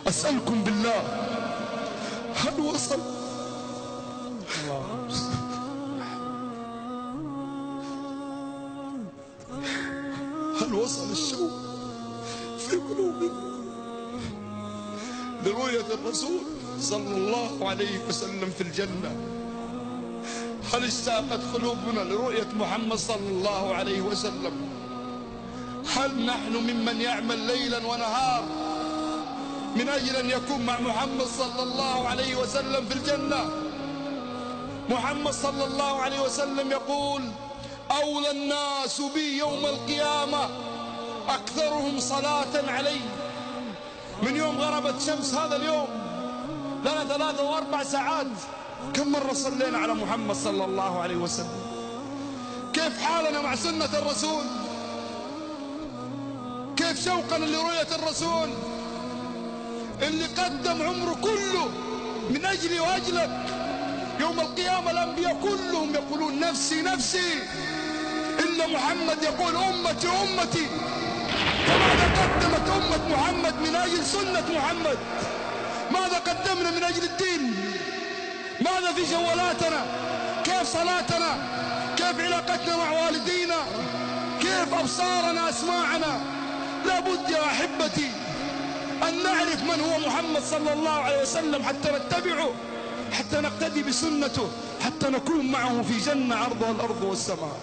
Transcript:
أسألكم بالله، هل وصل الشوق في قلوبنا لرؤية الرسول صلى الله عليه وسلم في الجنة؟ هل اشتاقت قلوبنا لرؤية محمد صلى الله عليه وسلم؟ هل نحن ممن يعمل ليلا ونهار من أجل أن يكون مع محمد صلى الله عليه وسلم في الجنة؟ محمد صلى الله عليه وسلم يقول: أولى الناس بي يوم القيامة أكثرهم صلاة علي. من يوم غربت شمس هذا اليوم لنا 3 و4 ساعات، كم مرة صلينا على محمد صلى الله عليه وسلم؟ كيف حالنا مع سنة الرسول؟ كيف شوقنا لرؤية الرسول اللي قدم عمره كله من أجلي وأجلك؟ يوم القيامة الأنبياء كلهم يقولون نفسي نفسي، إلا محمد يقول أمتي أمتي. فماذا قدمت أمة محمد من أجل سنة محمد؟ ماذا قدمنا من أجل الدين؟ ماذا في جوالاتنا؟ كيف صلاتنا؟ كيف علاقتنا مع والدينا؟ كيف أبصارنا أسماعنا؟ لابد يا أحبتي أن نعرف من هو محمد صلى الله عليه وسلم حتى نتبعه، حتى نقتدي بسنته، حتى نكون معه في جنة عرضها الأرض والسماء.